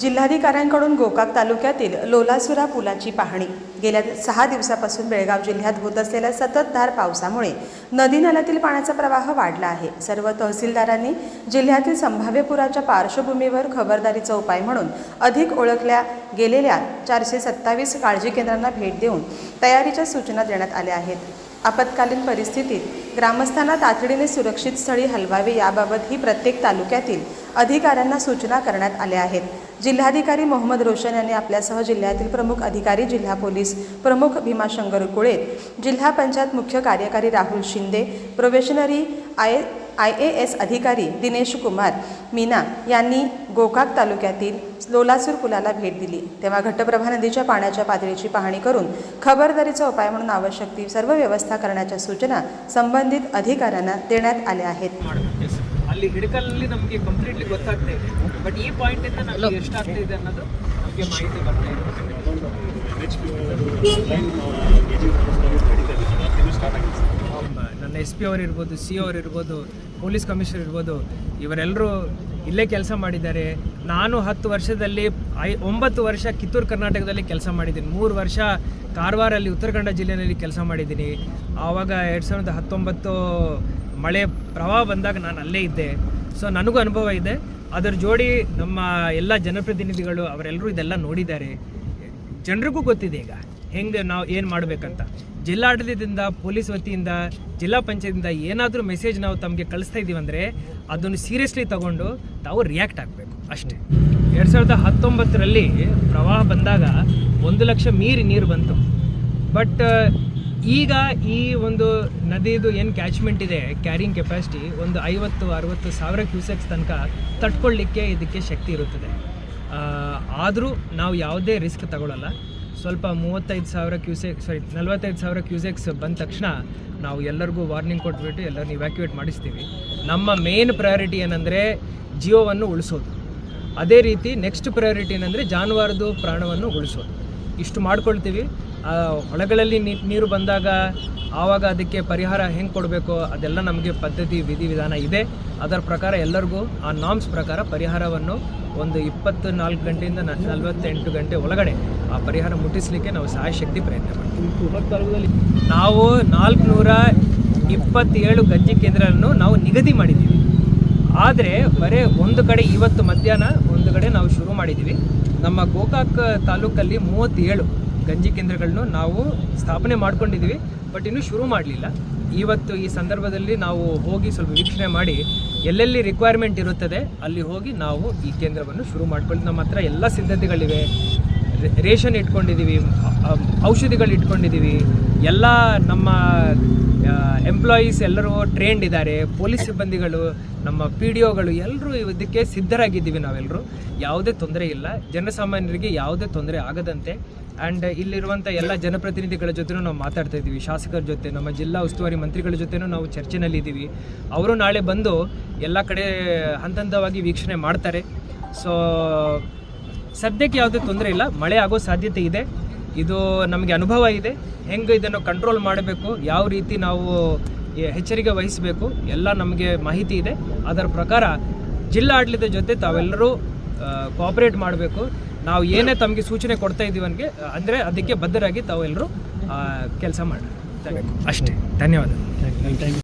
जिल्हाधिकाऱ्यांकडून गोकाक तालुक्यातील लोलासुरा पुलाची पाहणी। गेल्या 6 दिवसापासून बेळगाव जिल्ह्यात होत असलेल्या सततधार पावसामुळे नदी नाल्यातील पाण्याचा प्रवाह वाढला आहे। सर्व तहसीलदारांनी जिल्ह्यातील संभाव्य पुराच्या पार्श्वभूमीवर खबरदारीचा उपाय म्हणून अधिक ओळखल्या गेलेल्या 427 काळजी केंद्रांना भेट देऊन तयारीच्या सूचना देण्यात आल्या आहेत। आपत्कालीन परिस्थितीत ग्रामस्थांना तातडीने सुरक्षित स्थळी हलवावे याबाबत ही प्रत्येक तालुक्यातील अधिकाऱ्यांना सूचना करण्यात आल्या आहेत। जिल्हाधिकारी मोहम्मद रोशन यांनी आपल्यासह जिल्ह्यातील प्रमुख अधिकारी, जिल्हा पोलीस प्रमुख भीमाशंकर कुळे, जिल्हा पंचायत मुख्य कार्यकारी राहुल शिंदे, प्रोबेशनरी IAS अधिकारी दिनेश कुमार मीना यांनी गोकाक तालुक्यातील लोलासूर पुलाला भेट दिली। तेव्हा घटप्रभा नदीच्या पाण्याच्या पातळीची पाहणी करून खबरदारीचा उपाय म्हणून आवश्यक ती सर्व व्यवस्था करण्याच्या सूचना संबंधित अधिकाऱ्यांना देण्यात आल्या आहेत। ಅಲ್ಲಿ ಹಿಡಕಲ್ಲಿ ನಮಗೆ ಕಂಪ್ಲೀಟ್ಲಿ ಗೊತ್ತಾಗ್ತಾ ಇದೆ, ಬಟ್ ಈ ಪಾಯಿಂಟ್ ಇಂದ ನಮಗೆ ಎಷ್ಟಾಗ್ತಾ ಇದೆ ಅನ್ನೋದು ನಮಗೆ ಮಾಹಿತಿ ಬರ್ತಾ ಇದೆ। ನನ್ನ SP ಅವರು ಇರ್ಬೋದು, CO ಅವರು ಇರ್ಬೋದು, ಪೊಲೀಸ್ ಕಮಿಷನರ್ ಇರ್ಬೋದು, ಇವರೆಲ್ಲರೂ ಇಲ್ಲೇ ಕೆಲಸ ಮಾಡಿದ್ದಾರೆ। ನಾನು 10 ವರ್ಷದಲ್ಲಿ 9 ವರ್ಷ ಕಿತ್ತೂರು ಕರ್ನಾಟಕದಲ್ಲಿ ಕೆಲಸ ಮಾಡಿದ್ದೀನಿ, 3 ವರ್ಷ ಕಾರವಾರಲ್ಲಿ ಉತ್ತರ ಕನ್ನಡ ಜಿಲ್ಲೆಯಲ್ಲಿ ಕೆಲಸ ಮಾಡಿದ್ದೀನಿ। ಆವಾಗ 2019 ಮಳೆ ಪ್ರವಾಹ ಬಂದಾಗ ನಾನು ಅಲ್ಲೇ ಇದ್ದೆ, ಸೊ ನನಗೂ ಅನುಭವ ಇದೆ। ಅದರ ಜೋಡಿ ನಮ್ಮ ಎಲ್ಲ ಜನಪ್ರತಿನಿಧಿಗಳು ಅವರೆಲ್ಲರೂ ಇದೆಲ್ಲ ನೋಡಿದ್ದಾರೆ, ಜನರಿಗೂ ಗೊತ್ತಿದೆ ಈಗ ಹೆಂಗೆ ನಾವು ಏನು ಮಾಡಬೇಕಂತ। ಜಿಲ್ಲಾಡಳಿತದಿಂದ, ಪೊಲೀಸ್ ವತಿಯಿಂದ, ಜಿಲ್ಲಾ ಪಂಚಾಯತಿಂದ ಏನಾದರೂ ಮೆಸೇಜ್ ನಾವು ತಮಗೆ ಕಳಿಸ್ತಾ ಇದ್ದೀವಿ ಅಂದರೆ ಅದನ್ನು ಸೀರಿಯಸ್ಲಿ ತಗೊಂಡು ತಾವು ರಿಯಾಕ್ಟ್ ಆಗಬೇಕು ಅಷ್ಟೇ। 2019ರಲ್ಲಿ ಪ್ರವಾಹ ಬಂದಾಗ 1 ಲಕ್ಷ ಮೀರಿ ನೀರು ಬಂತು, ಬಟ್ ಈಗ ಈ ಒಂದು ನದಿದು ಏನು ಕ್ಯಾಚ್ಮೆಂಟ್ ಇದೆ, ಕ್ಯಾರಿಂಗ್ ಕೆಪಾಸಿಟಿ ಒಂದು 50-60 ಸಾವಿರ ಕ್ಯೂಸೆಕ್ಸ್ ತನಕ ತಡ್ಕೊಳ್ಳಿಕ್ಕೆ ಇದಕ್ಕೆ ಶಕ್ತಿ ಇರುತ್ತದೆ। ಆದರೂ ನಾವು ಯಾವುದೇ ರಿಸ್ಕ್ ತಗೊಳ್ಳಲ್ಲ। ಸ್ವಲ್ಪ 45 ಸಾವಿರ ಕ್ಯೂಸೆಕ್ಸ್ ಬಂದ ತಕ್ಷಣ ನಾವು ಎಲ್ಲರಿಗೂ ವಾರ್ನಿಂಗ್ ಕೊಟ್ಬಿಟ್ಟು ಎಲ್ಲರನ್ನು ಇವ್ಯಾಕ್ಯುವೇಟ್ ಮಾಡಿಸ್ತೀವಿ। ನಮ್ಮ ಮೇನ್ ಪ್ರಯಾರಿಟಿ ಏನಂದರೆ ಜೀವವನ್ನು ಉಳಿಸೋದು, ಅದೇ ರೀತಿ ನೆಕ್ಸ್ಟ್ ಪ್ರಯಾರಿಟಿ ಏನಂದರೆ ಜಾನುವಾರದು ಪ್ರಾಣವನ್ನು ಉಳಿಸೋದು। ಇಷ್ಟು ಮಾಡ್ಕೊಳ್ತೀವಿ। ಹೊಳೆಗಳಲ್ಲಿ ನೀರು ಬಂದಾಗ ಆವಾಗ ಅದಕ್ಕೆ ಪರಿಹಾರ ಹೆಂಗೆ ಕೊಡಬೇಕು ಅದೆಲ್ಲ ನಮಗೆ ಪದ್ಧತಿ ವಿಧಿವಿಧಾನ ಇದೆ। ಅದರ ಪ್ರಕಾರ ಎಲ್ಲರಿಗೂ ಆ ನಾರ್ಮ್ಸ್ ಪ್ರಕಾರ ಪರಿಹಾರವನ್ನು ಒಂದು 24 ಗಂಟೆಯಿಂದ 48 ಗಂಟೆ ಒಳಗಡೆ ಆ ಪರಿಹಾರ ಮುಟ್ಟಿಸಲಿಕ್ಕೆ ನಾವು ಸಾಯಶಕ್ತಿ ಪ್ರಯತ್ನ ಮಾಡ್ತೀವಿ। ನಾವು 427 ಗಂಜಿ ಕೇಂದ್ರಗಳನ್ನು ನಾವು ನಿಗದಿ ಮಾಡಿದ್ದೀವಿ, ಆದರೆ ಬರೀ ಒಂದು ಕಡೆ ಇವತ್ತು ಮಧ್ಯಾಹ್ನ ಒಂದು ಕಡೆ ನಾವು ಶುರು ಮಾಡಿದ್ದೀವಿ। ನಮ್ಮ ಗೋಕಾಕ್ ತಾಲೂಕಲ್ಲಿ 37 ಗಂಜಿ ಕೇಂದ್ರಗಳನ್ನು ನಾವು ಸ್ಥಾಪನೆ ಮಾಡ್ಕೊಂಡಿದ್ದೀವಿ, ಬಟ್ ಇನ್ನೂ ಶುರು ಮಾಡಲಿಲ್ಲ। ಇವತ್ತು ಈ ಸಂದರ್ಭದಲ್ಲಿ ನಾವು ಹೋಗಿ ಸ್ವಲ್ಪ ವೀಕ್ಷಣೆ ಮಾಡಿ ಎಲ್ಲೆಲ್ಲಿ ರಿಕ್ವೈರ್ಮೆಂಟ್ ಇರುತ್ತದೆ ಅಲ್ಲಿ ಹೋಗಿ ನಾವು ಈ ಕೇಂದ್ರವನ್ನು ಶುರು ಮಾಡ್ಕೊಂಡು ನಮ್ಮ ಹತ್ರ ಎಲ್ಲ ಸಿದ್ಧತೆಗಳಿವೆ। ರೇಷನ್ ಇಟ್ಕೊಂಡಿದ್ದೀವಿ, ಔಷಧಿಗಳು ಇಟ್ಕೊಂಡಿದ್ದೀವಿ, ಎಲ್ಲ ನಮ್ಮ ಎಂಪ್ಲಾಯೀಸ್ ಎಲ್ಲರೂ ಟ್ರೈನ್ಡ್ ಇದ್ದಾರೆ, ಪೊಲೀಸ್ ಸಿಬ್ಬಂದಿಗಳು, ನಮ್ಮ PDOಗಳು ಎಲ್ಲರೂ ಇದಕ್ಕೆ ಸಿದ್ಧರಾಗಿದ್ದೀವಿ ನಾವೆಲ್ಲರೂ। ಯಾವುದೇ ತೊಂದರೆ ಇಲ್ಲ, ಜನಸಾಮಾನ್ಯರಿಗೆ ಯಾವುದೇ ತೊಂದರೆ ಆಗದಂತೆ। ಆ್ಯಂಡ್ ಇಲ್ಲಿರುವಂಥ ಎಲ್ಲ ಜನಪ್ರತಿನಿಧಿಗಳ ಜೊತೆನೂ ನಾವು ಮಾತಾಡ್ತಾ ಇದ್ದೀವಿ, ಶಾಸಕರ ಜೊತೆ, ನಮ್ಮ ಜಿಲ್ಲಾ ಉಸ್ತುವಾರಿ ಮಂತ್ರಿಗಳ ಜೊತೆನೂ ನಾವು ಚರ್ಚೆನಲ್ಲಿದ್ದೀವಿ। ಅವರು ನಾಳೆ ಬಂದು ಎಲ್ಲ ಕಡೆ ಹಂತವಾಗಿ ವೀಕ್ಷಣೆ ಮಾಡ್ತಾರೆ। ಸೊ ಸದ್ಯಕ್ಕೆ ಯಾವುದೇ ತೊಂದರೆ ಇಲ್ಲ, ಮಳೆ ಆಗೋ ಸಾಧ್ಯತೆ ಇದೆ, ಇದು ನಮಗೆ ಅನುಭವ ಇದೆ, ಹೆಂಗೆ ಇದನ್ನು ಕಂಟ್ರೋಲ್ ಮಾಡಬೇಕು, ಯಾವ ರೀತಿ ನಾವು ಎಚ್ಚರಿಕೆ ವಹಿಸಬೇಕು ಎಲ್ಲ ನಮಗೆ ಮಾಹಿತಿ ಇದೆ। ಅದರ ಪ್ರಕಾರ ಜಿಲ್ಲಾ ಆಡಳಿತದ ಜೊತೆ ತಾವೆಲ್ಲರೂ ಕೋಆಪರೇಟ್ ಮಾಡಬೇಕು। ನಾವು ಏನೇ ತಮಗೆ ಸೂಚನೆ ಕೊಡ್ತಾ ಇದ್ದೀವಿ ಅಂದರೆ ಅದಕ್ಕೆ ಬದ್ಧರಾಗಿ ತಾವೆಲ್ಲರೂ ಕೆಲಸ ಮಾಡಬೇಕು ಅಷ್ಟೇ। ಧನ್ಯವಾದ।